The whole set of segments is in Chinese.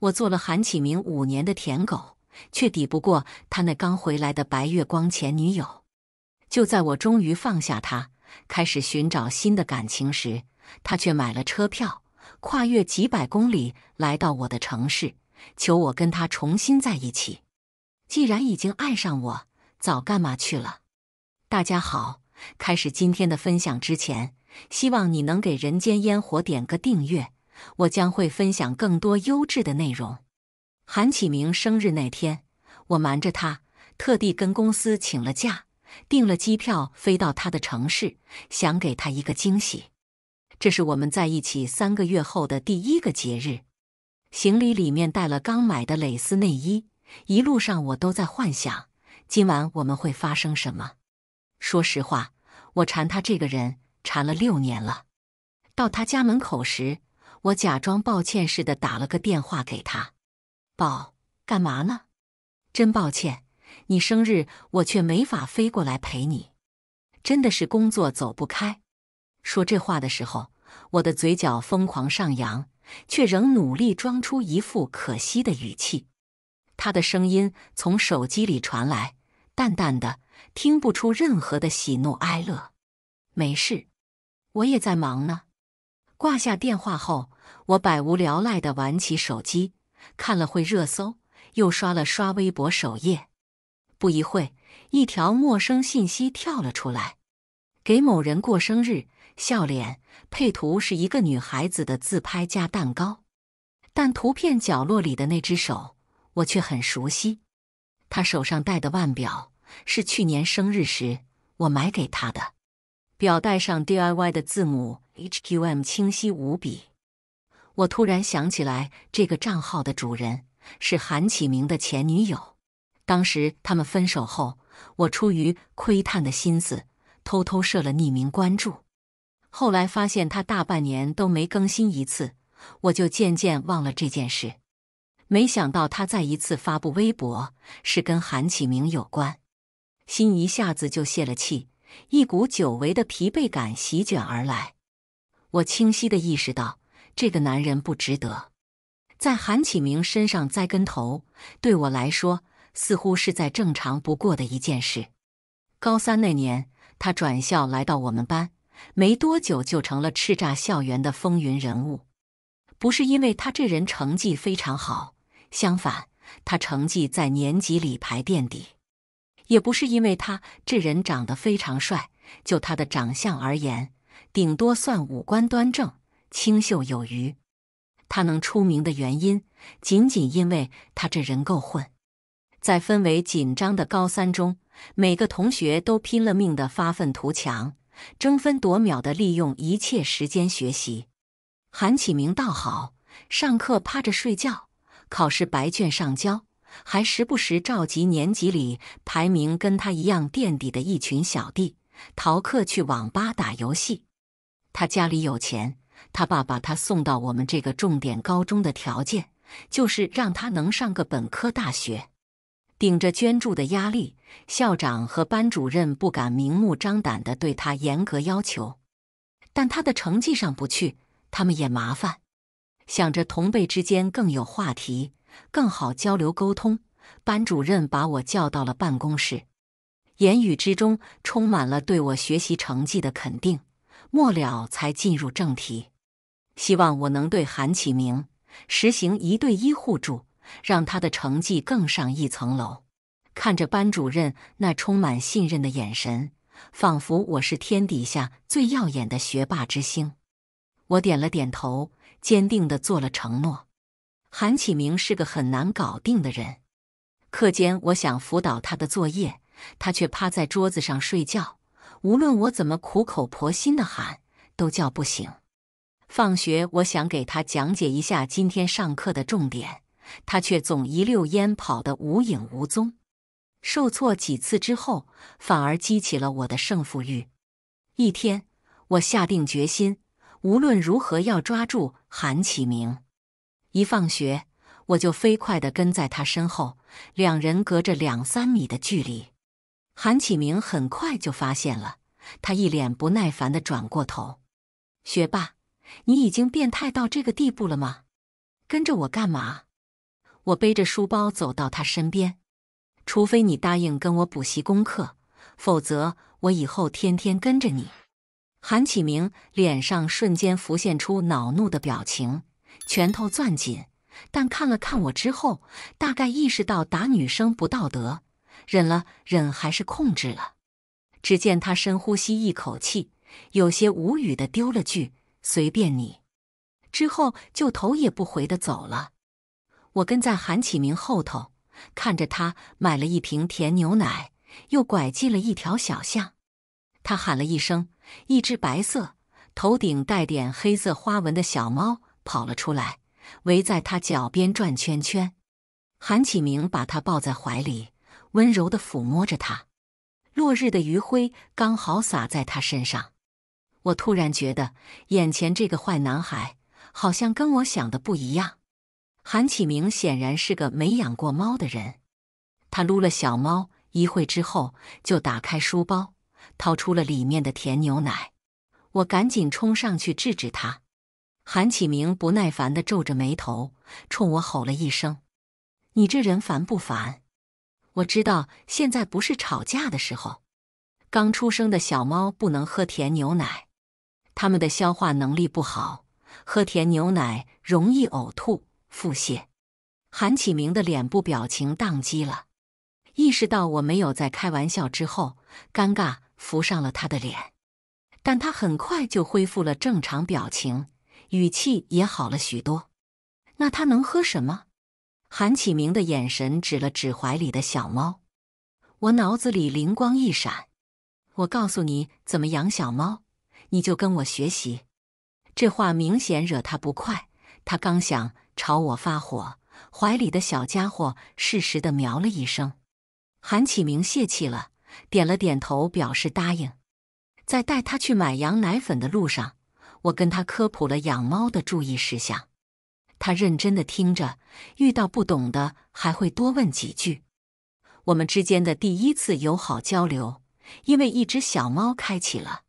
我做了韩启明5年的舔狗，却抵不过他那刚回来的白月光前女友。就在我终于放下他，开始寻找新的感情时，他却买了车票，跨越几百公里来到我的城市，求我跟他重新在一起。既然已经爱上我，早干嘛去了？大家好，开始今天的分享之前，希望你能给人间烟火点个订阅，我将会分享更多优质的内容。韩启明生日那天，我瞒着他，特地跟公司请了假，订了机票飞到他的城市，想给他一个惊喜。这是我们在一起3个月后的第1个节日。行李里面带了刚买的蕾丝内衣，一路上我都在幻想，今晚我们会发生什么。说实话，我缠他这个人缠了6年了。到他家门口时，我假装抱歉似的打了个电话给他。宝，干嘛呢？真抱歉，你生日我却没法飞过来陪你。真的是工作走不开。说这话的时候，我的嘴角疯狂上扬，却仍努力装出一副可惜的语气。他的声音从手机里传来，淡淡的，听不出任何的喜怒哀乐。没事，我也在忙呢。挂下电话后，我百无聊赖地玩起手机，看了会热搜，又刷了刷微博首页。不一会，一条陌生信息跳了出来：给某人过生日，笑脸，配图是一个女孩子的自拍加蛋糕。但图片角落里的那只手，我却很熟悉。她手上戴的腕表，是去年生日时我买给她的。表带上 DIY 的字母 HQM 清晰无比。我突然想起来，这个账号的主人是韩启明的前女友。当时他们分手后，我出于窥探的心思，偷偷设了匿名关注。后来发现他大半年都没更新一次，我就渐渐忘了这件事。没想到他再一次发布微博，是跟韩启明有关，心一下子就泄了气，一股久违的疲惫感席卷而来。我清晰地意识到，这个男人不值得在韩启明身上栽跟头，对我来说似乎是再正常不过的一件事。高3那年，他转校来到我们班，没多久就成了叱咤校园的风云人物。不是因为他这人成绩非常好，相反，他成绩在年级里排垫底。也不是因为他这人长得非常帅，就他的长相而言，顶多算五官端正，清秀有余。他能出名的原因，仅仅因为他这人够混。在氛围紧张的高3中，每个同学都拼了命地发愤图强，争分夺秒地利用一切时间学习。韩启明倒好，上课趴着睡觉，考试白卷上交，还时不时召集年级里排名跟他一样垫底的一群小弟，逃课去网吧打游戏。他家里有钱，他爸把他送到我们这个重点高中的条件，就是让他能上个本科大学。顶着捐助的压力，校长和班主任不敢明目张胆地对他严格要求。但他的成绩上不去，他们也麻烦。想着同辈之间更有话题，更好交流沟通，班主任把我叫到了办公室，言语之中充满了对我学习成绩的肯定，末了才进入正题。希望我能对韩启明实行1对1互助，让他的成绩更上一层楼。看着班主任那充满信任的眼神，仿佛我是天底下最耀眼的学霸之星。我点了点头，坚定地做了承诺。韩启明是个很难搞定的人。课间我想辅导他的作业，他却趴在桌子上睡觉，无论我怎么苦口婆心地喊，都叫不醒。放学我想给他讲解一下今天上课的重点，他却总一溜烟跑得无影无踪。受挫几次之后，反而激起了我的胜负欲。一天，我下定决心，无论如何要抓住韩启明。一放学，我就飞快地跟在他身后，两人隔着2-3米的距离。韩启明很快就发现了，他一脸不耐烦地转过头：“学霸，你已经变态到这个地步了吗？跟着我干嘛？”我背着书包走到他身边。除非你答应跟我补习功课，否则我以后天天跟着你。韩启明脸上瞬间浮现出恼怒的表情，拳头攥紧，但看了看我之后，大概意识到打女生不道德，忍了忍还是控制了。只见他深呼吸一口气，有些无语地丢了句随便你，之后就头也不回地走了。我跟在韩启明后头，看着他买了一瓶甜牛奶，又拐进了一条小巷。他喊了一声，一只白色、头顶带点黑色花纹的小猫跑了出来，围在他脚边转圈圈。韩启明把他抱在怀里，温柔地抚摸着他。落日的余晖刚好洒在他身上。我突然觉得，眼前这个坏男孩好像跟我想的不一样。韩启明显然是个没养过猫的人。他撸了小猫，一会之后就打开书包，掏出了里面的甜牛奶。我赶紧冲上去制止他。韩启明不耐烦地皱着眉头，冲我吼了一声：“你这人烦不烦？”我知道现在不是吵架的时候。刚出生的小猫不能喝甜牛奶，它们的消化能力不好，喝甜牛奶容易呕吐、腹泻。韩启明的脸部表情宕机了，意识到我没有在开玩笑之后，尴尬浮上了他的脸。但他很快就恢复了正常表情，语气也好了许多。那他能喝什么？韩启明的眼神指了指怀里的小猫。我脑子里灵光一闪，我告诉你怎么养小猫，你就跟我学习。这话明显惹他不快，他刚想朝我发火，怀里的小家伙适时地喵了一声。韩启明泄气了，点了点头表示答应。在带他去买羊奶粉的路上，我跟他科普了养猫的注意事项。他认真地听着，遇到不懂的还会多问几句。我们之间的第一次友好交流，因为一只小猫开启了。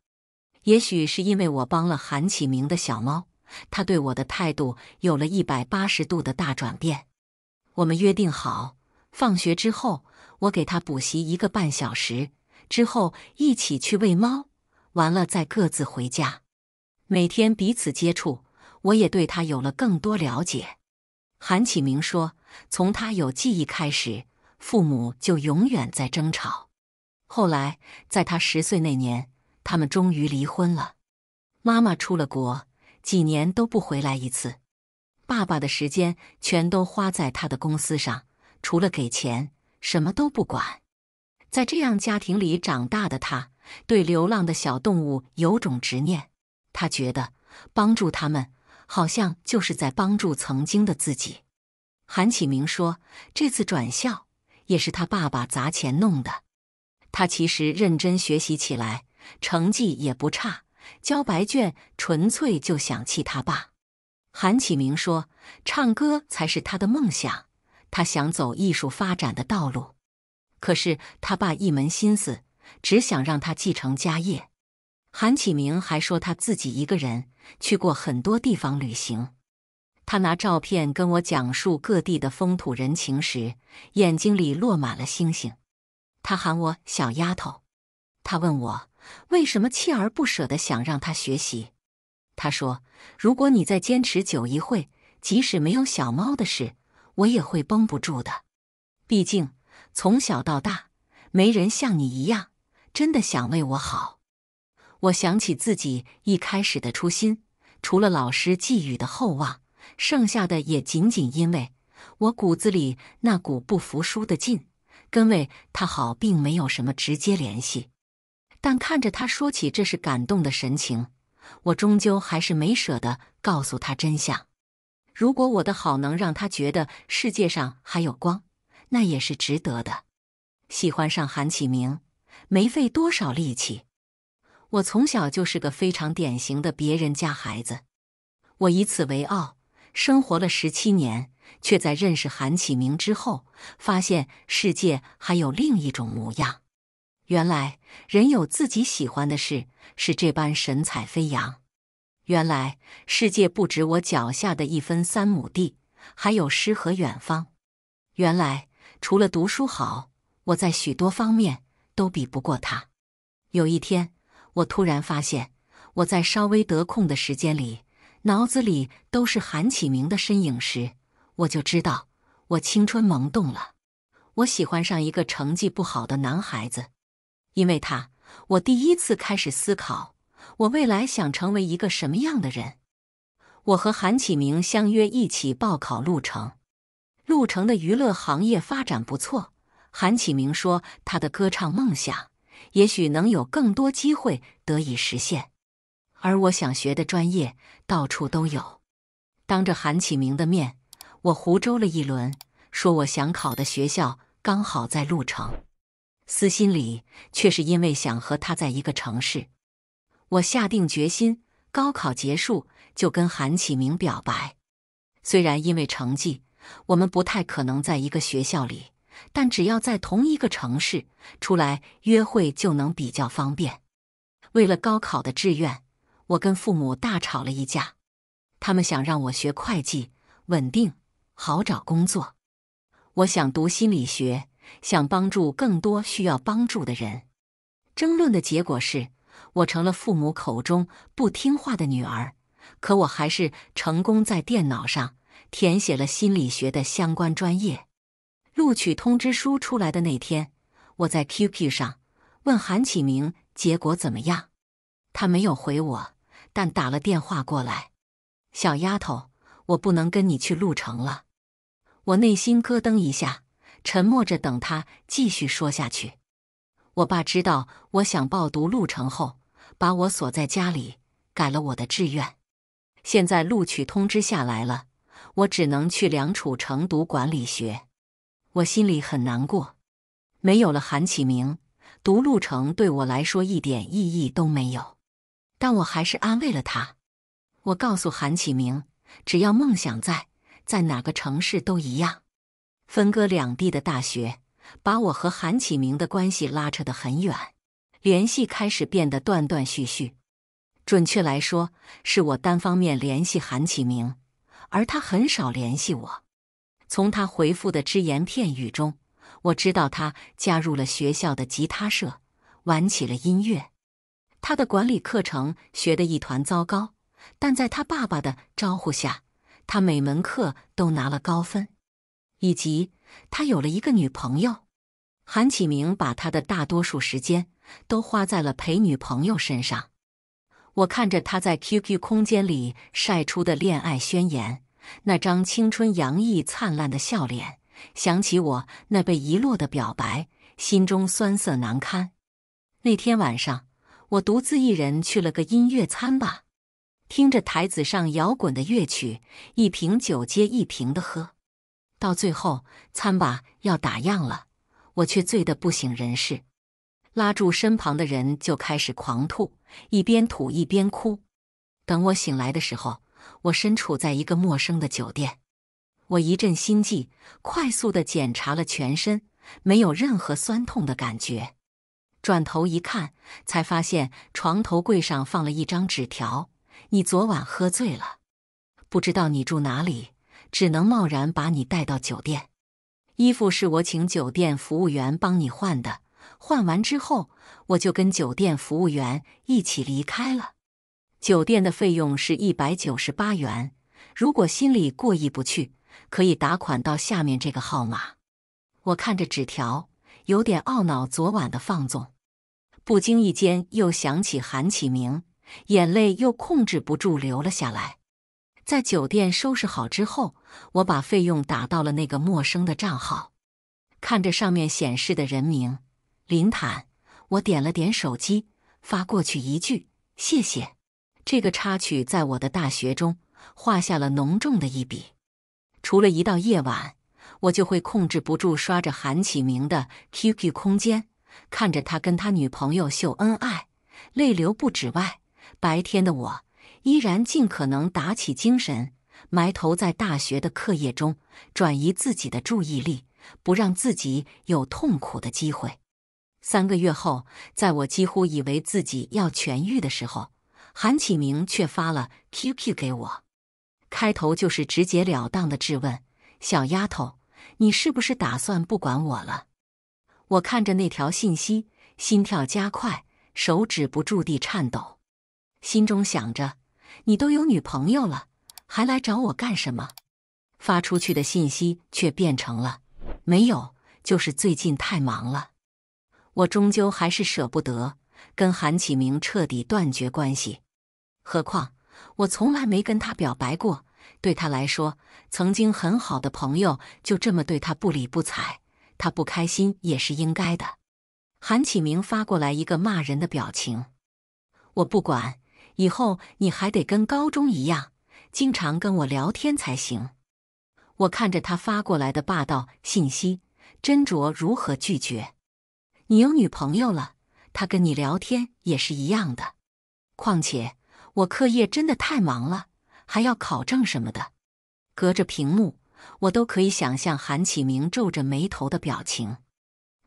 也许是因为我帮了韩启明的小猫，他对我的态度有了180度的大转变。我们约定好，放学之后我给他补习1个半小时，之后一起去喂猫，完了再各自回家。每天彼此接触，我也对他有了更多了解。韩启明说，从他有记忆开始，父母就永远在争吵。后来，在他10岁那年，他们终于离婚了。妈妈出了国，几年都不回来一次。爸爸的时间全都花在他的公司上，除了给钱，什么都不管。在这样家庭里长大的他，对流浪的小动物有种执念。他觉得帮助他们，好像就是在帮助曾经的自己。韩启明说，这次转校也是他爸爸砸钱弄的。他其实认真学习起来，成绩也不差，交白卷纯粹就想气他爸。韩启明说，唱歌才是他的梦想，他想走艺术发展的道路。可是他爸一门心思，只想让他继承家业。韩启明还说他自己一个人去过很多地方旅行。他拿照片跟我讲述各地的风土人情时，眼睛里落满了星星。他喊我小丫头。他问我为什么锲而不舍地想让他学习。他说，如果你再坚持久一会，即使没有小猫的事，我也会绷不住的。毕竟从小到大，没人像你一样真的想为我好。我想起自己一开始的初心，除了老师寄予的厚望，剩下的也仅仅因为我骨子里那股不服输的劲，跟为他好并没有什么直接联系。但看着他说起这是感动的神情，我终究还是没舍得告诉他真相。如果我的好能让他觉得世界上还有光，那也是值得的。喜欢上韩启明，没费多少力气。我从小就是个非常典型的别人家孩子，我以此为傲，生活了17年，却在认识韩启明之后，发现世界还有另一种模样。原来人有自己喜欢的事，是这般神采飞扬。原来世界不止我脚下的1分3亩地，还有诗和远方。原来除了读书好，我在许多方面都比不过他。有一天，我突然发现，我在稍微得空的时间里，脑子里都是韩启明的身影时，我就知道我青春萌动了。我喜欢上一个成绩不好的男孩子，因为他，我第一次开始思考，我未来想成为一个什么样的人。我和韩启明相约一起报考陆城。陆城的娱乐行业发展不错，韩启明说他的歌唱梦想也许能有更多机会得以实现，而我想学的专业到处都有。当着韩启明的面，我胡诌了一轮，说我想考的学校刚好在陆城，私心里却是因为想和他在一个城市。我下定决心，高考结束就跟韩启明表白。虽然因为成绩，我们不太可能在一个学校里，但只要在同一个城市，出来约会就能比较方便。为了高考的志愿，我跟父母大吵了一架。他们想让我学会计，稳定，好找工作。我想读心理学，想帮助更多需要帮助的人。争论的结果是，我成了父母口中不听话的女儿，可我还是成功在电脑上填写了心理学的相关专业。录取通知书出来的那天，我在 QQ 上问韩启明结果怎么样，他没有回我，但打了电话过来。小丫头，我不能跟你去陆城了。我内心咯噔一下，沉默着等他继续说下去。我爸知道我想报读陆城后，把我锁在家里，改了我的志愿。现在录取通知下来了，我只能去梁楚城读管理学。我心里很难过，没有了韩启明，读陆城对我来说一点意义都没有。但我还是安慰了他。我告诉韩启明，只要梦想在哪个城市都一样。分隔两地的大学，把我和韩启明的关系拉扯得很远，联系开始变得断断续续。准确来说，是我单方面联系韩启明，而他很少联系我。从他回复的只言片语中，我知道他加入了学校的吉他社，玩起了音乐。他的管理课程学得一团糟糕，但在他爸爸的招呼下，他每门课都拿了高分。以及他有了一个女朋友。韩启明把他的大多数时间都花在了陪女朋友身上。我看着他在 QQ 空间里晒出的恋爱宣言，那张青春洋溢灿烂的笑脸，想起我那被遗落的表白，心中酸涩难堪。那天晚上，我独自一人去了个音乐餐吧，听着台子上摇滚的乐曲，一瓶酒接一瓶的喝。到最后，餐吧要打烊了，我却醉得不省人事，拉住身旁的人就开始狂吐，一边吐一边哭。等我醒来的时候，我身处在一个陌生的酒店。我一阵心悸，快速地检查了全身，没有任何酸痛的感觉。转头一看，才发现床头柜上放了一张纸条：你昨晚喝醉了，不知道你住哪里，只能贸然把你带到酒店。衣服是我请酒店服务员帮你换的，换完之后，我就跟酒店服务员一起离开了。酒店的费用是198元，如果心里过意不去，可以打款到下面这个号码。我看着纸条，有点懊恼昨晚的放纵，不经意间又想起韩启明，眼泪又控制不住流了下来。在酒店收拾好之后，我把费用打到了那个陌生的账号。看着上面显示的人名林坦，我点了点手机，发过去一句谢谢。这个插曲在我的大学中画下了浓重的一笔。除了一到夜晚，我就会控制不住刷着韩启明的 QQ 空间，看着他跟他女朋友秀恩爱，泪流不止外。白天的我依然尽可能打起精神，埋头在大学的课业中，转移自己的注意力，不让自己有痛苦的机会。3个月后，在我几乎以为自己要痊愈的时候，韩启明却发了 QQ 给我，开头就是直截了当的质问：小丫头，你是不是打算不管我了？”我看着那条信息，心跳加快，手止不住地颤抖，心中想着：你都有女朋友了，还来找我干什么？发出去的信息却变成了：没有，就是最近太忙了。我终究还是舍不得跟韩启明彻底断绝关系，何况我从来没跟他表白过，对他来说，曾经很好的朋友就这么对他不理不睬，他不开心也是应该的。韩启明发过来一个骂人的表情：我不管，以后你还得跟高中一样，经常跟我聊天才行。我看着他发过来的霸道信息，斟酌如何拒绝。你有女朋友了，他跟你聊天也是一样的。况且我课业真的太忙了，还要考证什么的。隔着屏幕，我都可以想象韩启明皱着眉头的表情。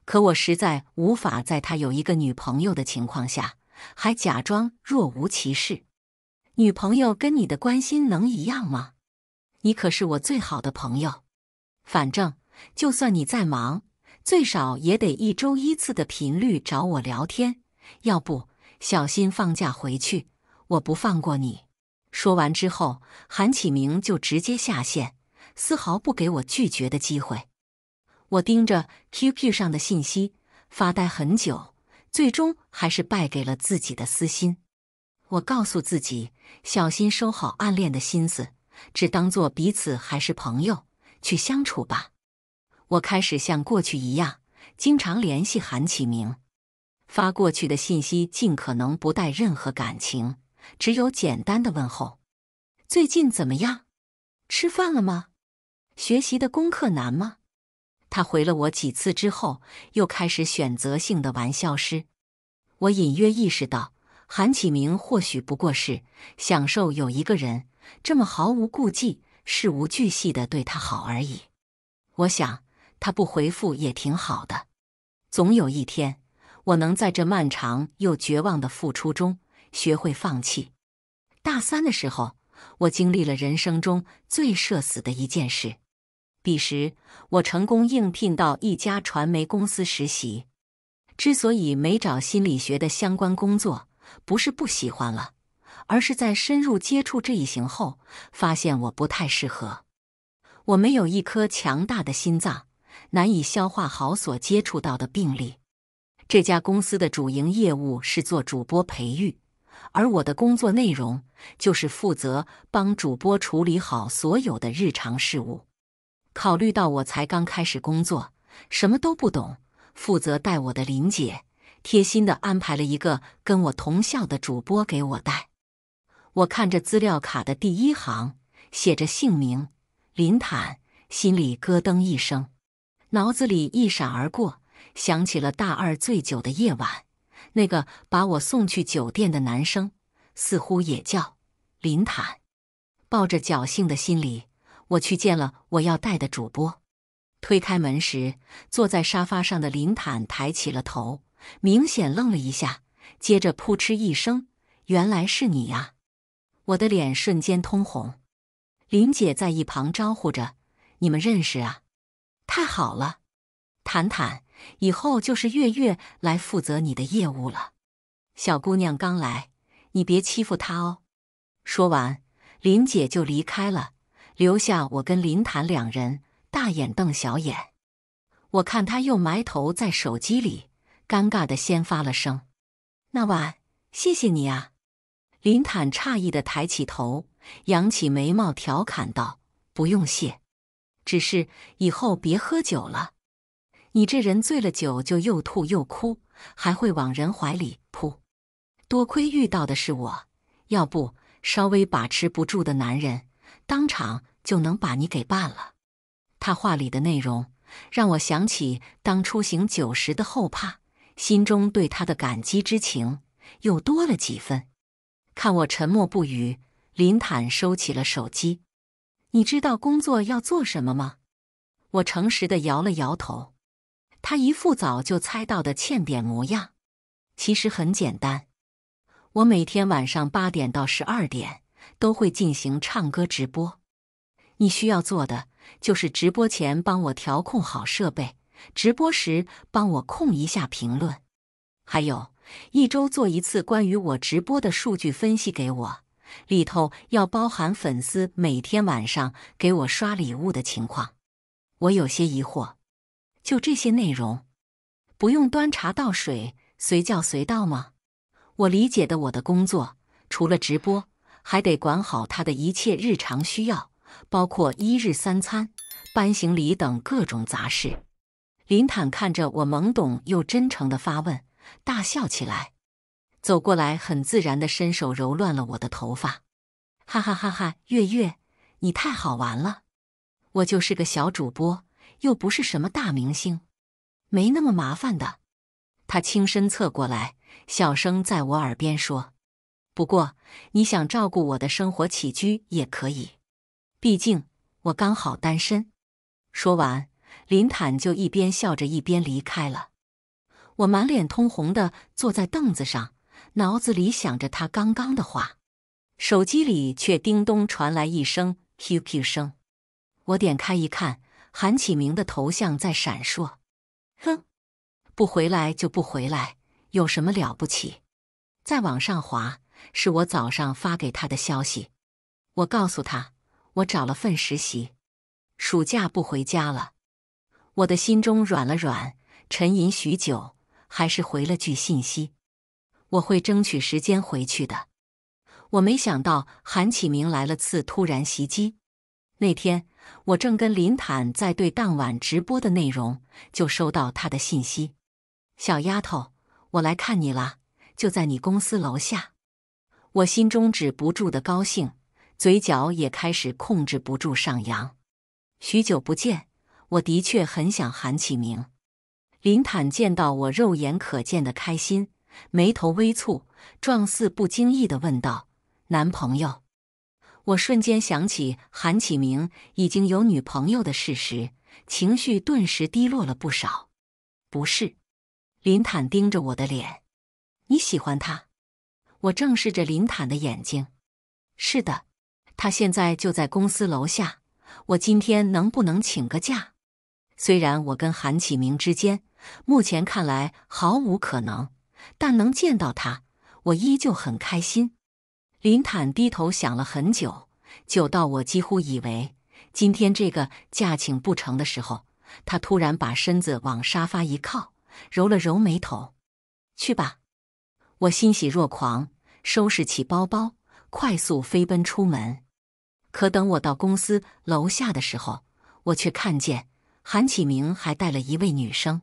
可我实在无法在他有一个女朋友的情况下，还假装若无其事。女朋友跟你的关心能一样吗？你可是我最好的朋友。反正，就算你再忙，最少也得1周1次的频率找我聊天，要不小心放假回去，我不放过你。说完之后，韩启明就直接下线，丝毫不给我拒绝的机会。我盯着 QQ 上的信息发呆很久，最终还是败给了自己的私心。我告诉自己，小心收好暗恋的心思，只当作彼此还是朋友去相处吧。我开始像过去一样，经常联系韩启明，发过去的信息尽可能不带任何感情，只有简单的问候：最近怎么样？吃饭了吗？学习的功课难吗？他回了我几次之后，又开始选择性的玩消失。我隐约意识到，韩启明或许不过是享受有一个人这么毫无顾忌、事无巨细地对他好而已。我想，他不回复也挺好的。总有一天，我能在这漫长又绝望的付出中学会放弃。大3的时候，我经历了人生中最社死的一件事。彼时，我成功应聘到一家传媒公司实习。之所以没找心理学的相关工作，不是不喜欢了，而是在深入接触这一行后，发现我不太适合。我没有一颗强大的心脏，难以消化好所接触到的病例。这家公司的主营业务是做主播培育，而我的工作内容就是负责帮主播处理好所有的日常事务。考虑到我才刚开始工作，什么都不懂，负责带我的林姐贴心地安排了一个跟我同校的主播给我带。我看着资料卡的第1行写着姓名林坦，心里咯噔一声，脑子里一闪而过，想起了大2醉酒的夜晚，那个把我送去酒店的男生似乎也叫林坦。抱着侥幸的心理，我去见了我要带的主播。推开门时，坐在沙发上的林坦抬起了头，明显愣了一下，接着扑哧一声：“原来是你呀！”我的脸瞬间通红。林姐在一旁招呼着：“你们认识啊？太好了，坦坦，以后就是月月来负责你的业务了。小姑娘刚来，你别欺负她哦。”说完，林姐就离开了，留下我跟林坦2人大眼瞪小眼。我看他又埋头在手机里，尴尬地先发了声：“那晚谢谢你啊。”林坦诧异地抬起头，扬起眉毛调侃道：“不用谢，只是以后别喝酒了。你这人醉了酒就又吐又哭，还会往人怀里扑。多亏遇到的是我，要不稍微把持不住的男人，当场就能把你给办了。”他话里的内容让我想起当初醒酒时的后怕，心中对他的感激之情又多了几分。看我沉默不语，林坦收起了手机。“你知道工作要做什么吗？”我诚实地摇了摇头。他一副早就猜到的欠扁模样。其实很简单，我每天晚上8点到12点都会进行唱歌直播。你需要做的就是直播前帮我调控好设备，直播时帮我控一下评论，还有1周做一次关于我直播的数据分析给我，里头要包含粉丝每天晚上给我刷礼物的情况。我有些疑惑，就这些内容，不用端茶倒水，随叫随到吗？我理解的我的工作，除了直播，还得管好他的一切日常需要，包括1日3餐、搬行李等各种杂事。林坦看着我懵懂又真诚的发问，大笑起来，走过来很自然地伸手揉乱了我的头发。哈哈哈哈，月月，你太好玩了。我就是个小主播，又不是什么大明星，没那么麻烦的。他轻身侧过来，小声在我耳边说，不过你想照顾我的生活起居也可以，毕竟我刚好单身。说完，林坦就一边笑着一边离开了。我满脸通红地坐在凳子上，脑子里想着他刚刚的话，手机里却叮咚传来一声 QQ 声。我点开一看，韩启明的头像在闪烁。哼，不回来就不回来，有什么了不起？再往上滑，是我早上发给他的消息。我告诉他，我找了份实习，暑假不回家了。我的心中软了软，沉吟许久，还是回了句信息，我会争取时间回去的。我没想到韩启明来了次突然袭击。那天我正跟林坦在对当晚直播的内容，就收到他的信息，小丫头，我来看你了，就在你公司楼下。我心中止不住的高兴，嘴角也开始控制不住上扬。许久不见，我的确很想韩启明。林坦见到我肉眼可见的开心，眉头微蹙，状似不经意地问道，男朋友？我瞬间想起韩启明已经有女朋友的事实，情绪顿时低落了不少。不是。林坦盯着我的脸，你喜欢他？我正视着林坦的眼睛。是的，他现在就在公司楼下，我今天能不能请个假？虽然我跟韩启明之间目前看来毫无可能，但能见到他，我依旧很开心。林坦低头想了很久，久到我几乎以为今天这个假请不成的时候，他突然把身子往沙发一靠，揉了揉眉头。去吧。我欣喜若狂，收拾起包包，快速飞奔出门。可等我到公司楼下的时候，我却看见韩启明还带了一位女生。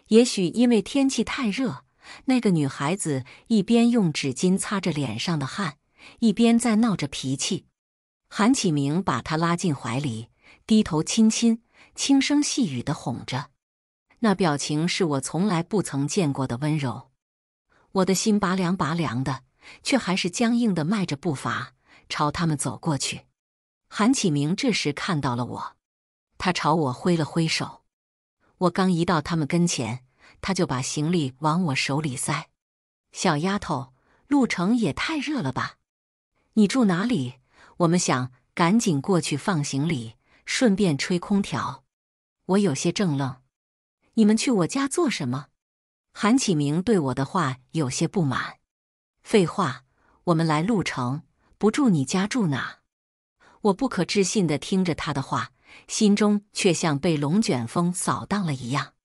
也许因为天气太热，那个女孩子一边用纸巾擦着脸上的汗，一边在闹着脾气。韩启明把她拉进怀里，低头亲亲，轻声细语地哄着，那表情是我从来不曾见过的温柔。我的心拔凉拔凉的，却还是僵硬地迈着步伐朝他们走过去。韩启明这时看到了我，他朝我挥了挥手。我刚移到他们跟前，他就把行李往我手里塞。小丫头，路程也太热了吧？你住哪里？我们想赶紧过去放行李，顺便吹空调。我有些怔愣。你们去我家做什么？韩启明对我的话有些不满。废话，我们来鹿城，不住你家住哪？我不可置信地听着他的话，心中却像被龙卷风扫荡了一样。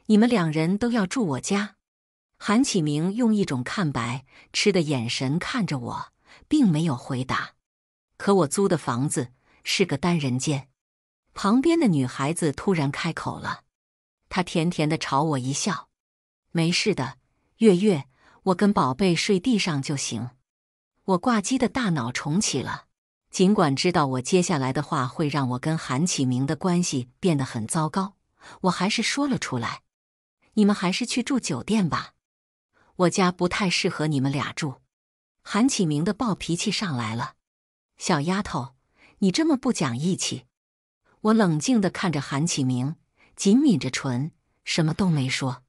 你们2人都要住我家？韩启明用一种看白痴的眼神看着我，并没有回答。可我租的房子是个单人间。旁边的女孩子突然开口了，她甜甜地朝我一笑，没事的，月月，我跟宝贝睡地上就行。我挂机的大脑重启了，尽管知道我接下来的话会让我跟韩启明的关系变得很糟糕，我还是说了出来。你们还是去住酒店吧，我家不太适合你们俩住。韩启明的暴脾气上来了。小丫头，你这么不讲义气。我冷静地看着韩启明，紧抿着唇，什么都没说。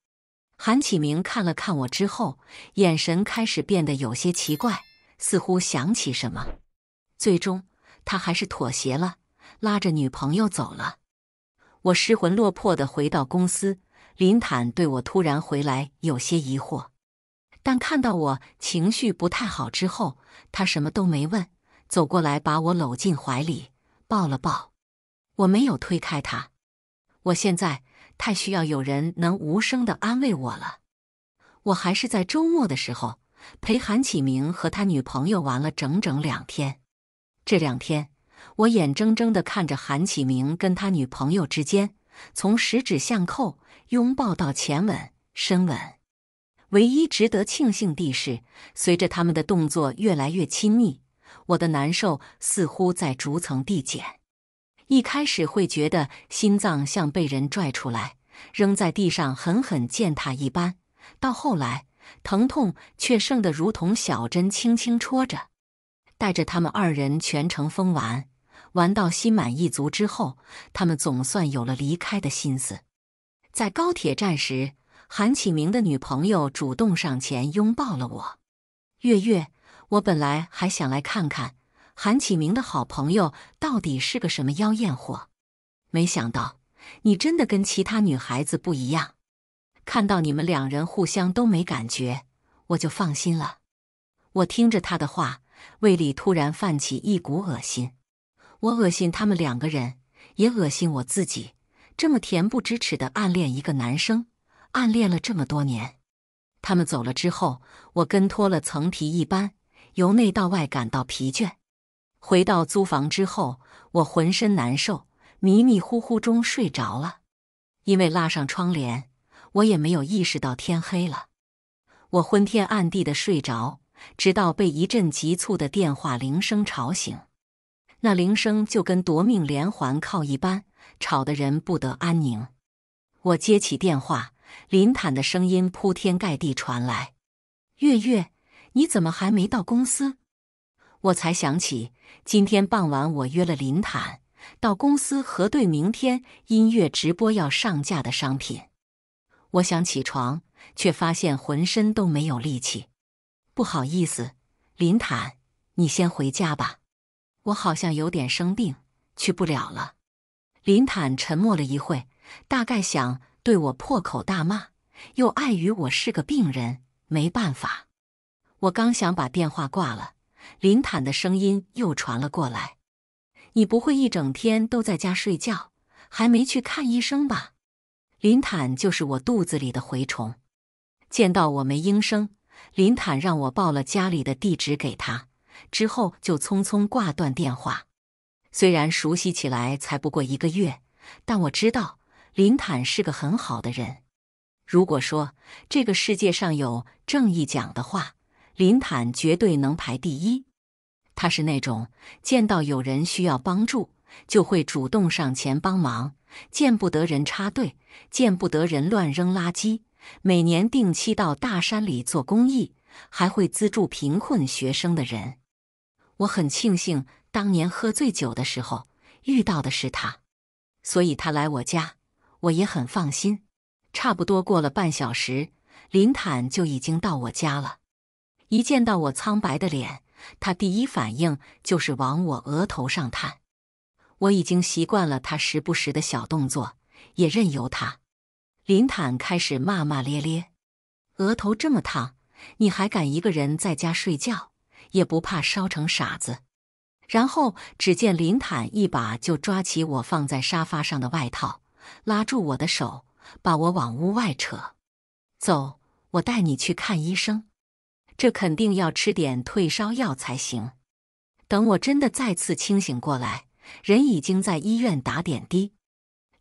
韩启明看了看我之后，眼神开始变得有些奇怪，似乎想起什么。最终他还是妥协了，拉着女朋友走了。我失魂落魄地回到公司，林坦对我突然回来有些疑惑，但看到我情绪不太好之后，他什么都没问，走过来把我搂进怀里，抱了抱。我没有推开他，我现在太需要有人能无声地安慰我了。我还是在周末的时候陪韩启明和他女朋友玩了整整2天。这2天，我眼睁睁地看着韩启明跟他女朋友之间从十指相扣、拥抱到前吻、深吻。唯一值得庆幸的是，随着他们的动作越来越亲密，我的难受似乎在逐层递减。一开始会觉得心脏像被人拽出来，扔在地上狠狠践踏一般，到后来，疼痛却剩得如同小针轻轻戳着。带着他们2人全程疯玩，玩到心满意足之后，他们总算有了离开的心思。在高铁站时，韩启明的女朋友主动上前拥抱了我。月月，我本来还想来看看韩启明的好朋友到底是个什么妖艳货，没想到你真的跟其他女孩子不一样。看到你们2人互相都没感觉，我就放心了。我听着他的话，胃里突然泛起一股恶心。我恶心他们2个人，也恶心我自己，这么恬不知耻地暗恋一个男生，暗恋了这么多年。他们走了之后，我跟脱了层皮一般，由内到外感到疲倦。回到租房之后，我浑身难受，迷迷糊糊中睡着了。因为拉上窗帘，我也没有意识到天黑了。我昏天暗地的睡着，直到被一阵急促的电话铃声吵醒。那铃声就跟夺命连环铐一般，吵得人不得安宁。我接起电话，林坦的声音铺天盖地传来：“月月，你怎么还没到公司？”我才想起，今天傍晚我约了林坦到公司核对明天音乐直播要上架的商品。我想起床，却发现浑身都没有力气。不好意思，林坦，你先回家吧。我好像有点生病，去不了了。林坦沉默了一会，大概想对我破口大骂，又碍于我是个病人，没办法。我刚想把电话挂了，林坦的声音又传了过来：“你不会一整天都在家睡觉，还没去看医生吧？”林坦就是我肚子里的蛔虫。见到我没应声，林坦让我报了家里的地址给他，之后就匆匆挂断电话。虽然熟悉起来才不过1个月，但我知道林坦是个很好的人。如果说这个世界上有正义奖的话，林坦绝对能排第1。他是那种见到有人需要帮助，就会主动上前帮忙，见不得人插队，见不得人乱扔垃圾，每年定期到大山里做公益，还会资助贫困学生的人。我很庆幸当年喝醉酒的时候遇到的是他，所以他来我家，我也很放心。差不多过了半小时，林坦就已经到我家了。一见到我苍白的脸，他第一反应就是往我额头上探。我已经习惯了他时不时的小动作，也任由他。林坦开始骂骂咧咧：“额头这么烫，你还敢一个人在家睡觉，也不怕烧成傻子？”然后只见林坦一把就抓起我放在沙发上的外套，拉住我的手，把我往屋外扯：“走，我带你去看医生。这肯定要吃点退烧药才行。”等我真的再次清醒过来，人已经在医院打点滴。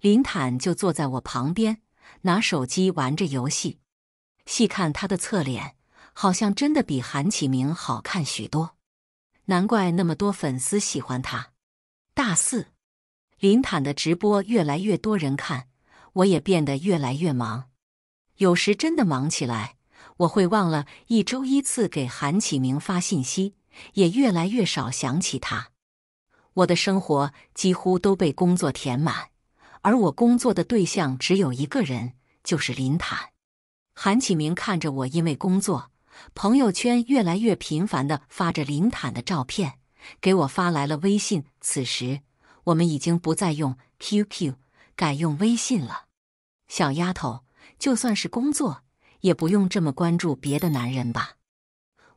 林坦就坐在我旁边，拿手机玩着游戏。细看他的侧脸，好像真的比韩启明好看许多。难怪那么多粉丝喜欢他。大4，林坦的直播越来越多人看，我也变得越来越忙。有时真的忙起来，我会忘了1周1次给韩启明发信息，也越来越少想起他。我的生活几乎都被工作填满，而我工作的对象只有1个人，就是林坦。韩启明看着我因为工作，朋友圈越来越频繁地发着林坦的照片，给我发来了微信。此时，我们已经不再用 QQ， 改用微信了。小丫头，就算是工作，也不用这么关注别的男人吧？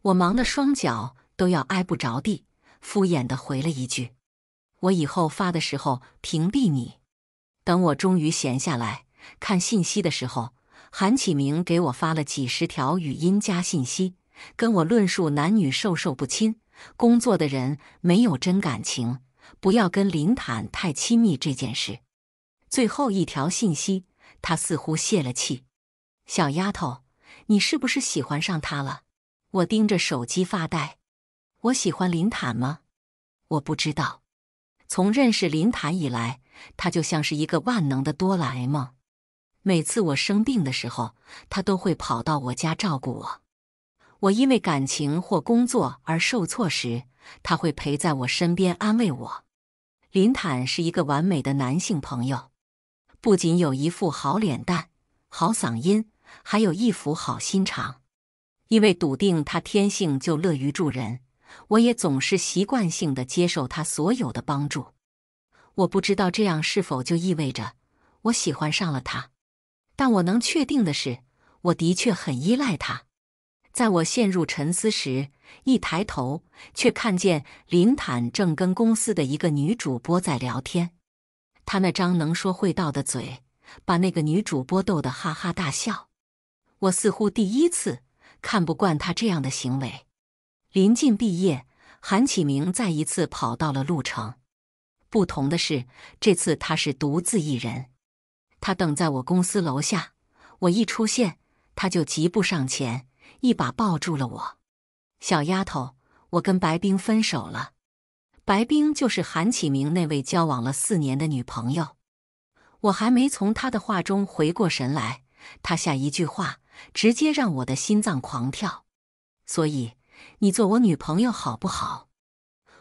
我忙得双脚都要挨不着地，敷衍地回了一句：我以后发的时候屏蔽你。等我终于闲下来看信息的时候，韩启明给我发了几十条语音加信息，跟我论述男女授受不亲，工作的人没有真感情，不要跟林坦太亲密这件事。最后一条信息，他似乎泄了气：小丫头，你是不是喜欢上他了？我盯着手机发呆。我喜欢林坦吗？我不知道。从认识林坦以来，他就像是一个万能的哆啦 A 梦。每次我生病的时候，他都会跑到我家照顾我。我因为感情或工作而受挫时，他会陪在我身边安慰我。林坦是一个完美的男性朋友，不仅有一副好脸蛋、好嗓音，还有一副好心肠。因为笃定他天性就乐于助人，我也总是习惯性地接受他所有的帮助。我不知道这样是否就意味着我喜欢上了他，但我能确定的是，我的确很依赖他。在我陷入沉思时，一抬头却看见林坦正跟公司的一个女主播在聊天。他那张能说会道的嘴，把那个女主播逗得哈哈大笑。我似乎第一次看不惯他这样的行为。临近毕业，韩启明再一次跑到了鹿城。不同的是，这次他是独自一人。他等在我公司楼下，我一出现，他就疾步上前，一把抱住了我。小丫头，我跟白冰分手了。白冰就是韩启明那位交往了4年的女朋友。我还没从他的话中回过神来，他下一句话直接让我的心脏狂跳。所以，你做我女朋友好不好？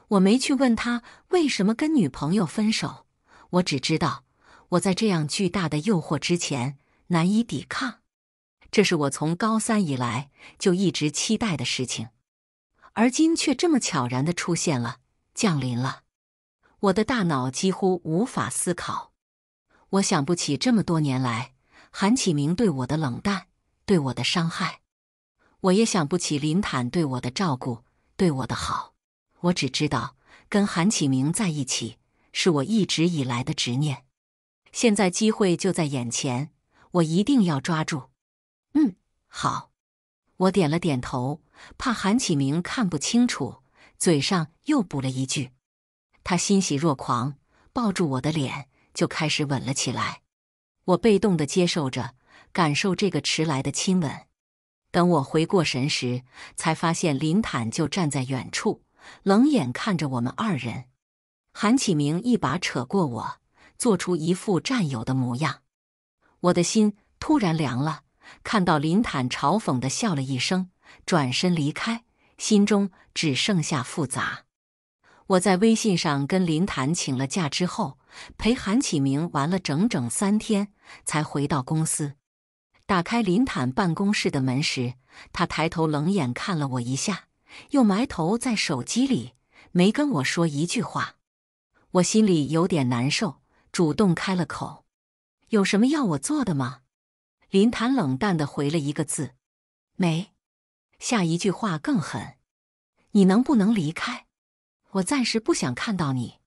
我没去问他为什么跟女朋友分手，我只知道我在这样巨大的诱惑之前难以抵抗。这是我从高3以来就一直期待的事情，而今却这么悄然地出现了，降临了。我的大脑几乎无法思考。我想不起这么多年来韩启明对我的冷淡，对我的伤害。我也想不起林坦对我的照顾，对我的好。我只知道跟韩启明在一起是我一直以来的执念。现在机会就在眼前，我一定要抓住。好。我点了点头，怕韩启明看不清楚，嘴上又补了一句。他欣喜若狂，抱住我的脸就开始吻了起来。我被动地接受着，感受这个迟来的亲吻。等我回过神时，才发现林坦就站在远处，冷眼看着我们2人。韩启明一把扯过我，做出一副战友的模样。我的心突然凉了，看到林坦嘲讽地笑了一声，转身离开，心中只剩下复杂。我在微信上跟林坦请了假之后，陪韩启明玩了整整3天，才回到公司。打开林坦办公室的门时，他抬头冷眼看了我一下，又埋头在手机里，没跟我说一句话。我心里有点难受，主动开了口：有什么要我做的吗？林坦冷淡地回了一个字：没。下一句话更狠：你能不能离开？我暂时不想看到你。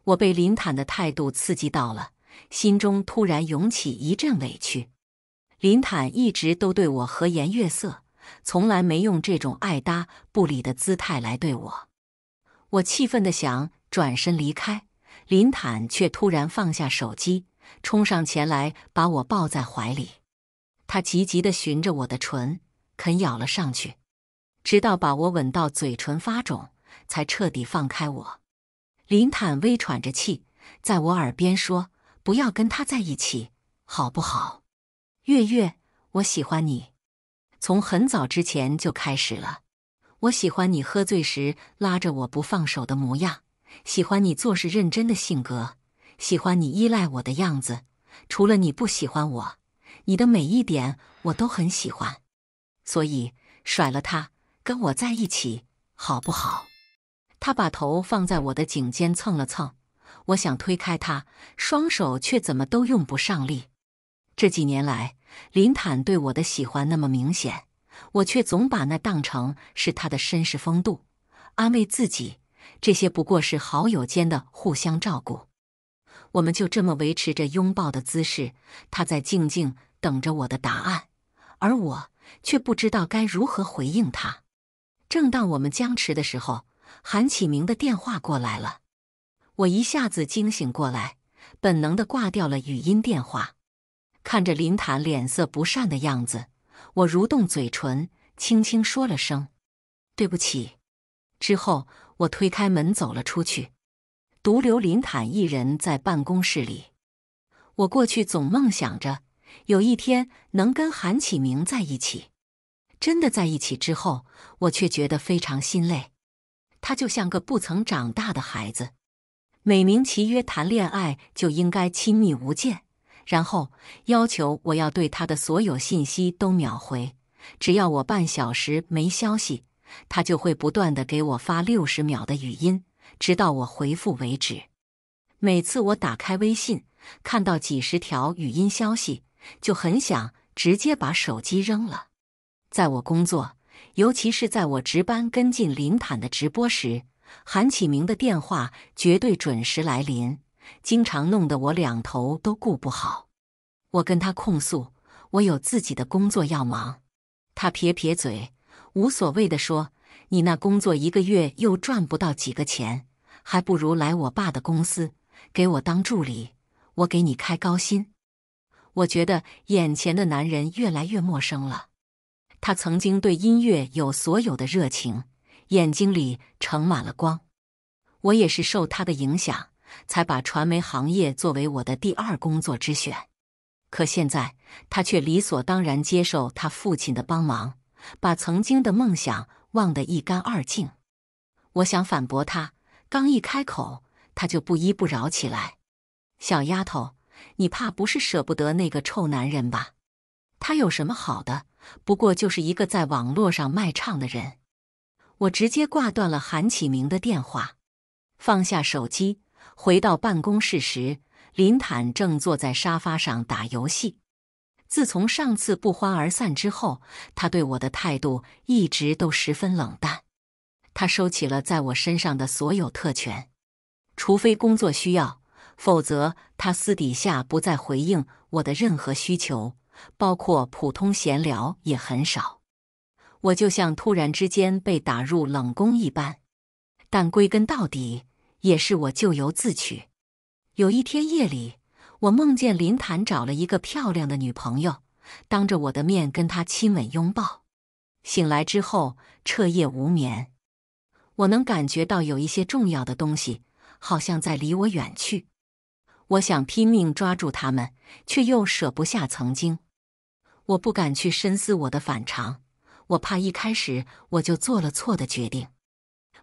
我被林坦的态度刺激到了，心中突然涌起一阵委屈。林坦一直都对我和颜悦色，从来没用这种爱搭不理的姿态来对我。我气愤地想转身离开，林坦却突然放下手机，冲上前来把我抱在怀里。他急急地寻着我的唇，啃咬了上去，直到把我吻到嘴唇发肿，才彻底放开我。林坦微喘着气，在我耳边说：不要跟他在一起，好不好？月月，我喜欢你。从很早之前就开始了。我喜欢你喝醉时拉着我不放手的模样，喜欢你做事认真的性格，喜欢你依赖我的样子。除了你不喜欢我，你的每一点我都很喜欢。所以甩了他，跟我在一起，好不好？他把头放在我的颈间蹭了蹭，我想推开他，双手却怎么都用不上力。这几年来，林坦对我的喜欢那么明显，我却总把那当成是他的绅士风度，安慰自己，这些不过是好友间的互相照顾。我们就这么维持着拥抱的姿势，他在静静等着我的答案，而我却不知道该如何回应他。正当我们僵持的时候，韩启明的电话过来了。我一下子惊醒过来，本能地挂掉了语音电话。看着林坦脸色不善的样子，我蠕动嘴唇，轻轻说了声对不起。之后我推开门走了出去，独留林坦一人在办公室里。我过去总梦想着有一天能跟韩启明在一起，真的在一起之后，我却觉得非常心累。他就像个不曾长大的孩子，美名其曰谈恋爱就应该亲密无间，然后要求我要对他的所有信息都秒回，只要我半小时没消息，他就会不断地给我发60秒的语音，直到我回复为止。每次我打开微信，看到几十条语音消息，就很想直接把手机扔了。在我工作，尤其是在我值班跟进林坦的直播时，韩启明的电话绝对准时来临，经常弄得我两头都顾不好。我跟他控诉，我有自己的工作要忙。他撇撇嘴，无所谓地说，你那工作1个月又赚不到几个钱，还不如来我爸的公司，给我当助理，我给你开高薪。我觉得眼前的男人越来越陌生了。他曾经对音乐有所有的热情，眼睛里盛满了光。我也是受他的影响，才把传媒行业作为我的第2工作之选。可现在，他却理所当然接受他父亲的帮忙，把曾经的梦想忘得一干二净。我想反驳他，刚一开口，他就不依不饶起来。小丫头，你怕不是舍不得那个臭男人吧？他有什么好的？不过就是一个在网络上卖唱的人。我直接挂断了韩启明的电话，放下手机，回到办公室时，林坦正坐在沙发上打游戏。自从上次不欢而散之后，他对我的态度一直都十分冷淡。他收起了在我身上的所有特权，除非工作需要，否则他私底下不再回应我的任何需求，包括普通闲聊也很少。我就像突然之间被打入冷宫一般，但归根到底也是我咎由自取。有一天夜里，我梦见林坦找了一个漂亮的女朋友，当着我的面跟她亲吻拥抱。醒来之后彻夜无眠，我能感觉到有一些重要的东西好像在离我远去。我想拼命抓住它们，却又舍不下曾经。我不敢去深思我的反常，我怕一开始我就做了错的决定。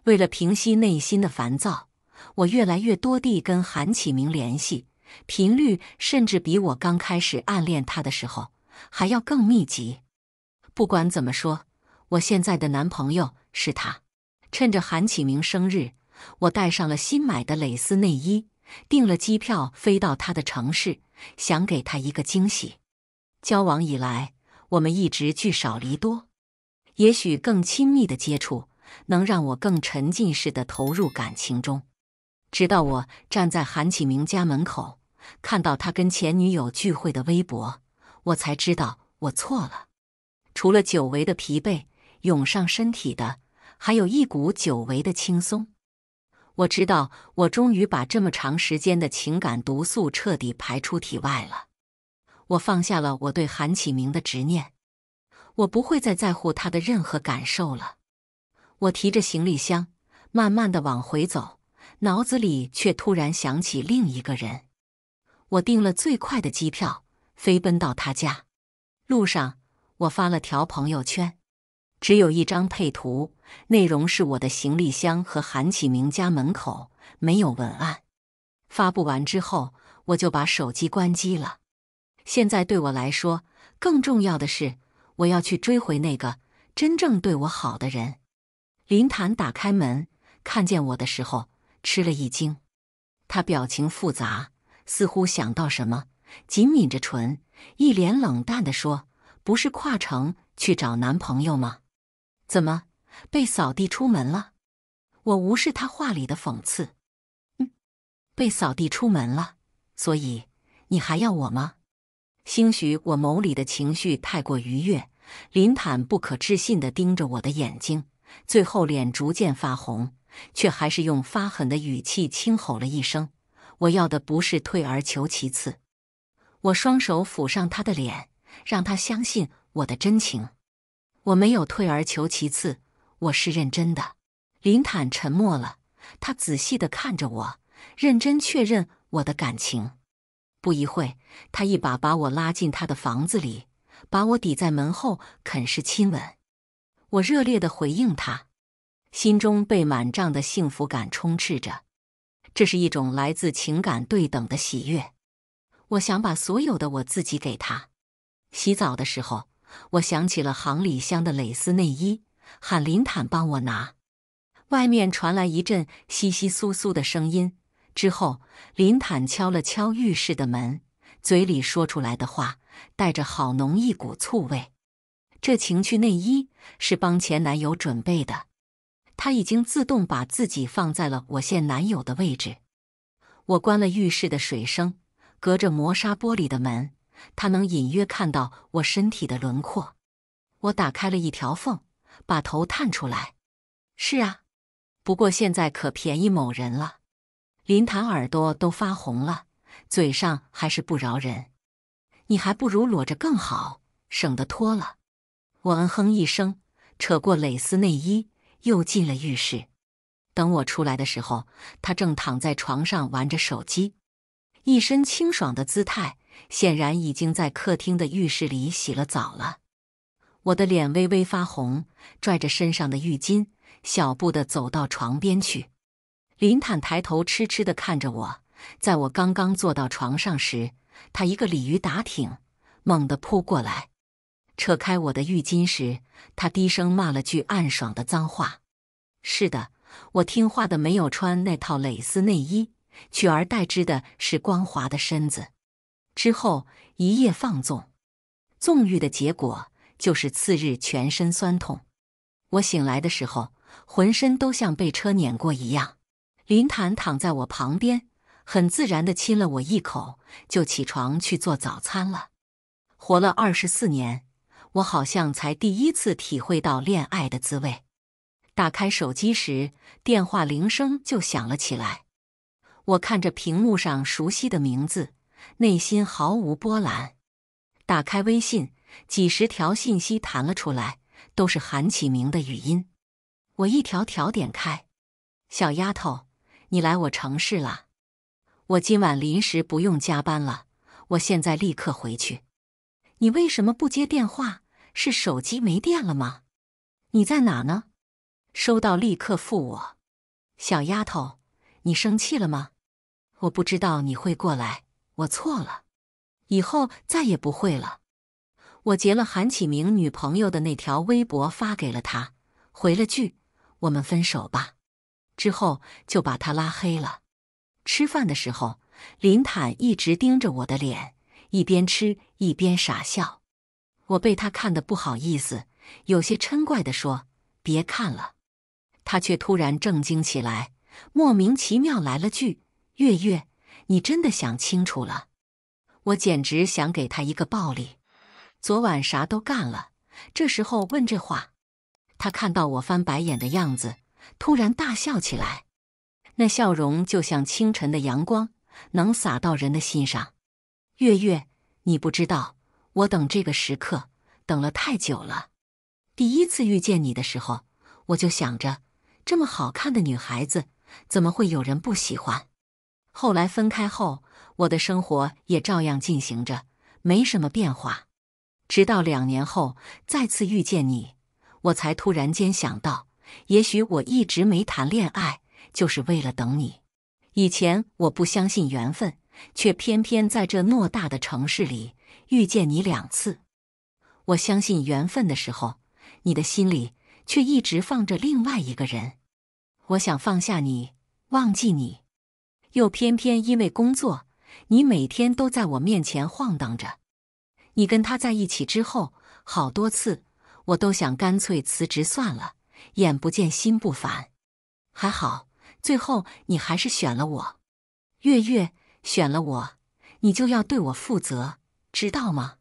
为了平息内心的烦躁，我越来越多地跟韩启明联系，频率甚至比我刚开始暗恋他的时候还要更密集。不管怎么说，我现在的男朋友是他。趁着韩启明生日，我带上了新买的蕾丝内衣，订了机票飞到他的城市，想给他一个惊喜。交往以来，我们一直聚少离多，也许更亲密的接触能让我更沉浸式地投入感情中。直到我站在韩启明家门口，看到他跟前女友聚会的微博，我才知道我错了。除了久违的疲惫涌上身体的，还有一股久违的轻松。我知道我终于把这么长时间的情感毒素彻底排出体外了。我放下了我对韩启明的执念，我不会再在乎他的任何感受了。我提着行李箱，慢慢地往回走，脑子里却突然想起另一个人。我订了最快的机票，飞奔到他家。路上，我发了条朋友圈，只有一张配图，内容是我的行李箱和韩启明家门口，没有文案。发布完之后，我就把手机关机了。现在对我来说，更重要的是，我要去追回那个真正对我好的人。林坦打开门，看见我的时候，吃了一惊。他表情复杂，似乎想到什么，紧抿着唇，一脸冷淡地说：“不是跨城去找男朋友吗？怎么被扫地出门了？”我无视他话里的讽刺。被扫地出门了，所以你还要我吗？兴许我眸里的情绪太过愉悦，林坦不可置信地盯着我的眼睛，最后脸逐渐发红，却还是用发狠的语气轻吼了一声：“我要的不是退而求其次。”我双手抚上他的脸，让他相信我的真情。我没有退而求其次，我是认真的。林坦沉默了，他仔细地看着我，认真确认我的感情。不一会，他一把把我拉进他的房子里，把我抵在门后，肯是亲吻。我热烈地回应他，心中被满胀的幸福感充斥着，这是一种来自情感对等的喜悦。我想把所有的我自己给他。洗澡的时候，我想起了行李箱的蕾丝内衣，喊林坦帮我拿。外面传来一阵窸窸窣窣的声音，之后林坦敲了敲浴室的门，嘴里说出来的话带着好浓一股醋味。这情趣内衣是帮前男友准备的，他已经自动把自己放在了我现男友的位置。我关了浴室的水声，隔着磨砂玻璃的门，他能隐约看到我身体的轮廓。我打开了一条缝，把头探出来。是啊，不过现在可便宜某人了。林坦耳朵都发红了，嘴上还是不饶人。你还不如裸着更好，省得脱了。我嗯哼一声，扯过蕾丝内衣，又进了浴室。等我出来的时候，他正躺在床上玩着手机，一身清爽的姿态，显然已经在客厅的浴室里洗了澡了。我的脸微微发红，拽着身上的浴巾，小步地走到床边去。林坦抬头痴痴地看着我，在我刚刚坐到床上时，他一个鲤鱼打挺，猛地扑过来。扯开我的浴巾时，他低声骂了句暗爽的脏话。是的，我听话的没有穿那套蕾丝内衣，取而代之的是光滑的身子。之后一夜放纵，纵欲的结果就是次日全身酸痛。我醒来的时候，浑身都像被车碾过一样。林坦躺在我旁边，很自然地亲了我一口，就起床去做早餐了。活了24年，我好像才第一次体会到恋爱的滋味。打开手机时，电话铃声就响了起来。我看着屏幕上熟悉的名字，内心毫无波澜。打开微信，几十条信息弹了出来，都是韩启明的语音。我一条条点开。小丫头，你来我城市了。我今晚临时不用加班了，我现在立刻回去。你为什么不接电话？是手机没电了吗？你在哪呢？收到立刻复我。小丫头，你生气了吗？我不知道你会过来，我错了，以后再也不会了。我截了韩启明女朋友的那条微博发给了他，回了句我们分手吧，之后就把他拉黑了。吃饭的时候，林坦一直盯着我的脸，一边吃一边傻笑。我被他看得不好意思，有些嗔怪地说别看了。他却突然正经起来，莫名其妙来了句月月，你真的想清楚了。我简直想给他一个暴力。昨晚啥都干了，这时候问这话。他看到我翻白眼的样子，突然大笑起来，那笑容就像清晨的阳光，能洒到人的心上。月月，你不知道，我等这个时刻等了太久了。第一次遇见你的时候，我就想着，这么好看的女孩子，怎么会有人不喜欢？后来分开后，我的生活也照样进行着，没什么变化。直到2年后再次遇见你，我才突然间想到，也许我一直没谈恋爱，就是为了等你。以前我不相信缘分，却偏偏在这偌大的城市里遇见你2次。我相信缘分的时候，你的心里却一直放着另外一个人。我想放下你，忘记你，又偏偏因为工作，你每天都在我面前晃荡着。你跟他在一起之后，好多次我都想干脆辞职算了，眼不见心不烦。还好，最后你还是选了我。月月，选了我，你就要对我负责，知道吗？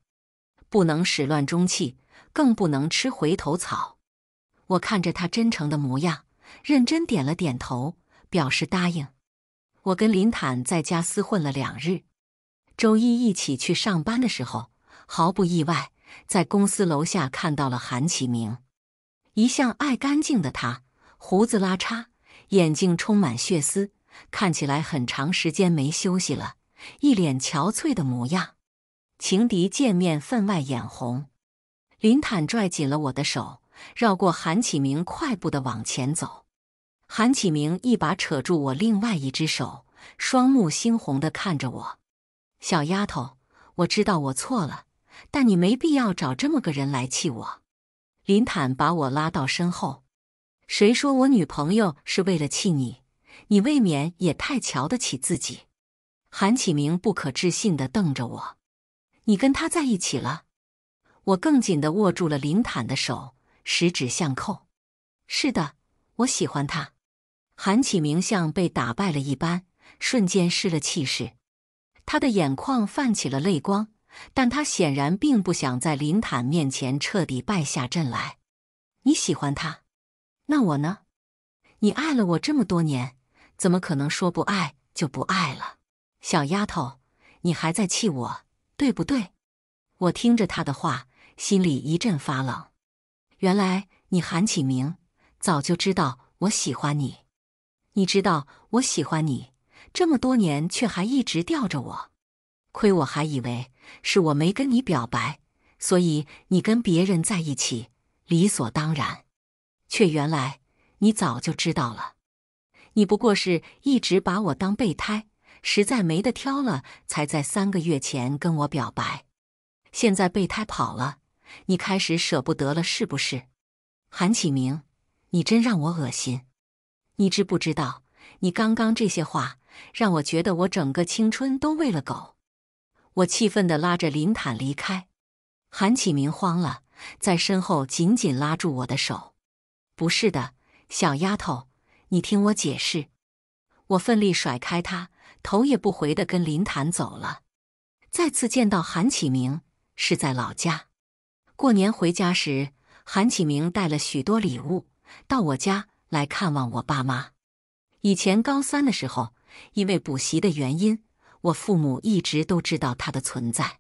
不能始乱终弃，更不能吃回头草。我看着他真诚的模样，认真点了点头，表示答应。我跟林坦在家厮混了2日，周一一起去上班的时候，毫不意外，在公司楼下看到了韩启明。一向爱干净的他，胡子拉碴，眼睛充满血丝，看起来很长时间没休息了，一脸憔悴的模样。情敌见面分外眼红。林坦拽紧了我的手，绕过韩启明，快步地往前走。韩启明一把扯住我另外一只手，双目猩红地看着我。小丫头，我知道我错了，但你没必要找这么个人来气我。林坦把我拉到身后。谁说我女朋友是为了气你？你未免也太瞧得起自己。韩启明不可置信地瞪着我。你跟他在一起了？我更紧地握住了林坦的手，十指相扣。是的，我喜欢他。韩启明像被打败了一般，瞬间失了气势。他的眼眶泛起了泪光，但他显然并不想在林坦面前彻底败下阵来。你喜欢他？那我呢？你爱了我这么多年，怎么可能说不爱就不爱了？小丫头，你还在气我，对不对？我听着他的话，心里一阵发冷。原来你韩启明早就知道我喜欢你。你知道我喜欢你，这么多年却还一直吊着我。亏我还以为是我没跟你表白，所以你跟别人在一起理所当然。却原来你早就知道了。你不过是一直把我当备胎，实在没得挑了，才在3个月前跟我表白。现在备胎跑了，你开始舍不得了是不是？韩启明，你真让我恶心。你知不知道，你刚刚这些话让我觉得我整个青春都喂了狗。我气愤地拉着林坦离开。韩启明慌了，在身后紧紧拉住我的手。不是的，小丫头，你听我解释。我奋力甩开他，头也不回地跟林坦走了。再次见到韩启明是在老家。过年回家时，韩启明带了许多礼物到我家来看望我爸妈。以前高3的时候，因为补习的原因，我父母一直都知道他的存在。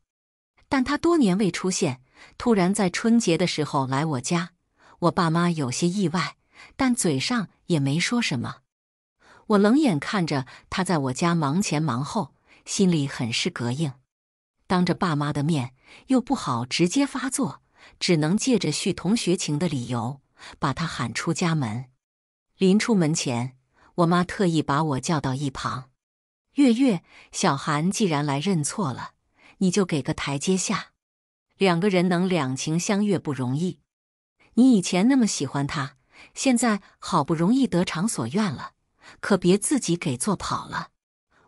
但他多年未出现，突然在春节的时候来我家，我爸妈有些意外，但嘴上也没说什么。我冷眼看着他在我家忙前忙后，心里很是膈应。当着爸妈的面，又不好直接发作，只能借着续同学情的理由，把他喊出家门。临出门前，我妈特意把我叫到一旁。月月，小韩既然来认错了，你就给个台阶下。2个人能两情相悦不容易。你以前那么喜欢他，现在好不容易得偿所愿了，可别自己给做跑了。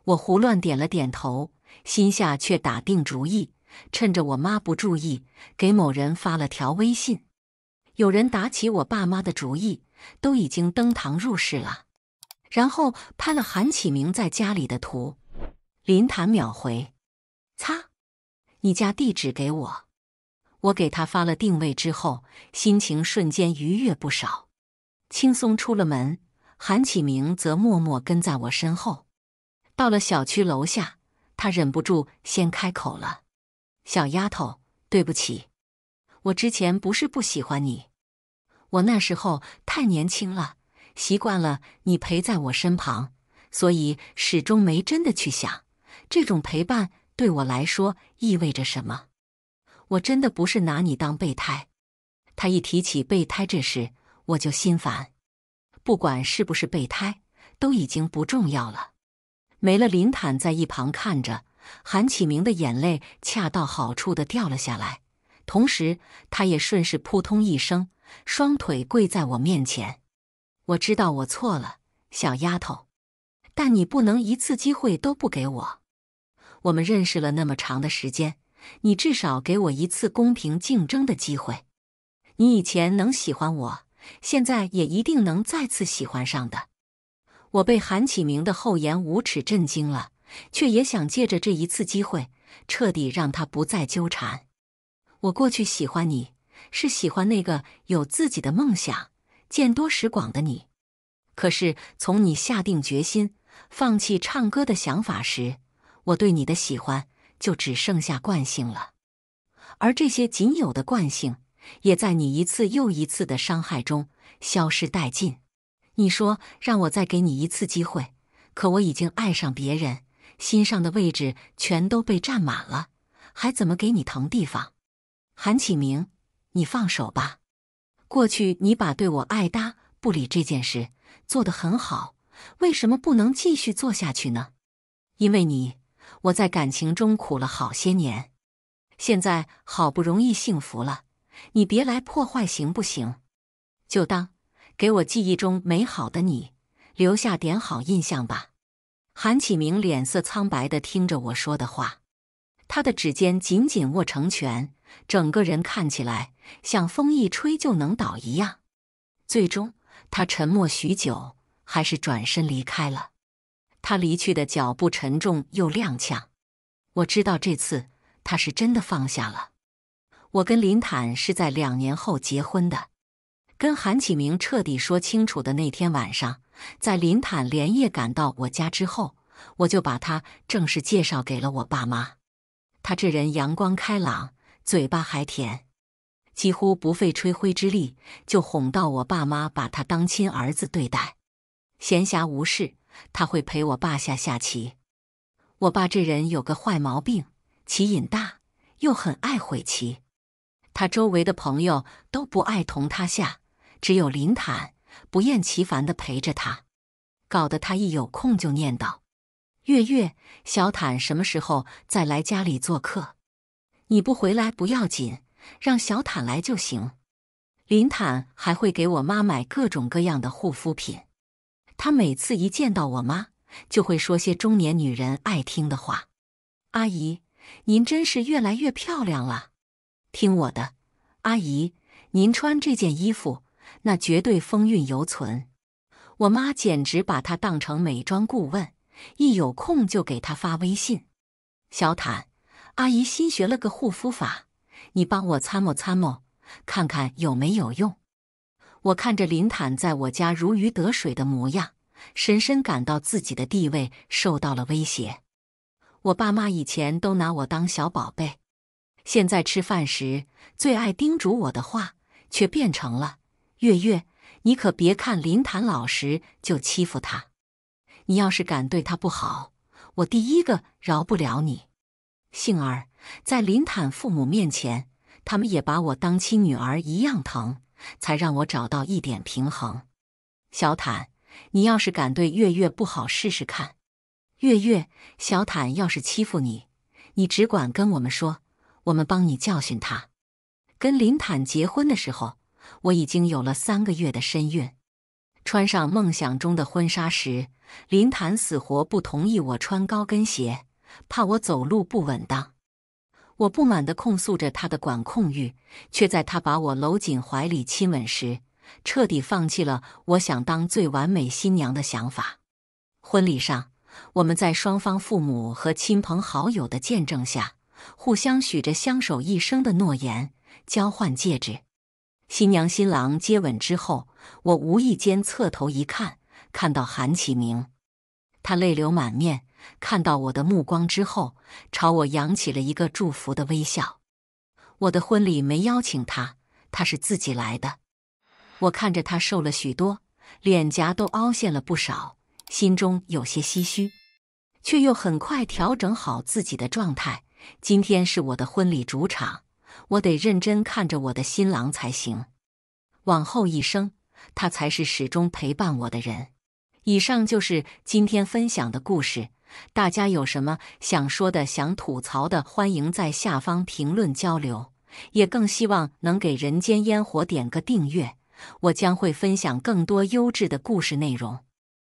我胡乱点了点头，心下却打定主意，趁着我妈不注意，给某人发了条微信。有人打起我爸妈的主意，都已经登堂入室了。然后拍了韩启明在家里的图。林坦秒回：擦，你家地址给我。我给他发了定位之后，心情瞬间愉悦不少。轻松出了门，韩启明则默默跟在我身后。到了小区楼下，他忍不住先开口了：小丫头，对不起，我之前不是不喜欢你，我那时候太年轻了，习惯了你陪在我身旁，所以始终没真的去想，这种陪伴对我来说意味着什么。我真的不是拿你当备胎。他一提起备胎这事，我就心烦。不管是不是备胎，都已经不重要了。没了林坦在一旁看着，韩启明的眼泪恰到好处地掉了下来，同时他也顺势扑通一声，双腿跪在我面前。我知道我错了，小丫头。但你不能一次机会都不给我。我们认识了那么长的时间，你至少给我一次公平竞争的机会。你以前能喜欢我，现在也一定能再次喜欢上的。我被韩启明的厚颜无耻震惊了，却也想借着这一次机会，彻底让他不再纠缠。我过去喜欢你，是喜欢那个有自己的梦想、见多识广的你。可是从你下定决心放弃唱歌的想法时，我对你的喜欢就只剩下惯性了。而这些仅有的惯性，也在你一次又一次的伤害中消失殆尽。你说让我再给你一次机会，可我已经爱上别人，心上的位置全都被占满了，还怎么给你腾地方？韩启明，你放手吧。过去你把对我爱搭不理这件事做得很好，为什么不能继续做下去呢？因为你，我在感情中苦了好些年，现在好不容易幸福了，你别来破坏行不行？就当给我记忆中美好的你留下点好印象吧。韩启明脸色苍白地听着我说的话，他的指尖紧紧握成拳，整个人看起来像风一吹就能倒一样。最终，他沉默许久，还是转身离开了。他离去的脚步沉重又踉跄。我知道这次他是真的放下了。我跟林坦是在2年后结婚的。跟韩启明彻底说清楚的那天晚上，在林坦连夜赶到我家之后，我就把他正式介绍给了我爸妈。他这人阳光开朗，嘴巴还甜，几乎不费吹灰之力就哄到我爸妈把他当亲儿子对待。闲暇无事，他会陪我爸下棋。我爸这人有个坏毛病，棋瘾大，又很爱悔棋。他周围的朋友都不爱同他下，只有林坦不厌其烦地陪着他，搞得他一有空就念叨：月月，小坦什么时候再来家里做客？你不回来不要紧，让小坦来就行。林坦还会给我妈买各种各样的护肤品。他每次一见到我妈，就会说些中年女人爱听的话：阿姨，您真是越来越漂亮了。听我的，阿姨，您穿这件衣服，那绝对风韵犹存。我妈简直把她当成美妆顾问，一有空就给她发微信：小坦，阿姨新学了个护肤法，你帮我参谋参谋，看看有没有用。我看着林坦在我家如鱼得水的模样，深深感到自己的地位受到了威胁。我爸妈以前都拿我当小宝贝，现在吃饭时最爱叮嘱我的话，却变成了：月月，你可别看林坦老实就欺负他，你要是敢对他不好，我第一个饶不了你。幸而在林坦父母面前，他们也把我当亲女儿一样疼，才让我找到一点平衡。小坦，你要是敢对月月不好试试看。月月，小坦要是欺负你，你只管跟我们说，我们帮你教训他。跟林坦结婚的时候，我已经有了3个月的身孕。穿上梦想中的婚纱时，林坦死活不同意我穿高跟鞋，怕我走路不稳当。我不满地控诉着他的管控欲，却在他把我搂紧怀里亲吻时，彻底放弃了我想当最完美新娘的想法。婚礼上，我们在双方父母和亲朋好友的见证下，互相许着相守一生的诺言，交换戒指。新娘新郎接吻之后，我无意间侧头一看，看到韩启明，他泪流满面，看到我的目光之后，朝我扬起了一个祝福的微笑。我的婚礼没邀请他，他是自己来的。我看着他瘦了许多，脸颊都凹陷了不少，心中有些唏嘘，却又很快调整好自己的状态。今天是我的婚礼主场，我得认真看着我的新郎才行。往后一生，他才是始终陪伴我的人。以上就是今天分享的故事，大家有什么想说的、想吐槽的，欢迎在下方评论交流，也更希望能给人间烟火点个订阅，我将会分享更多优质的故事内容。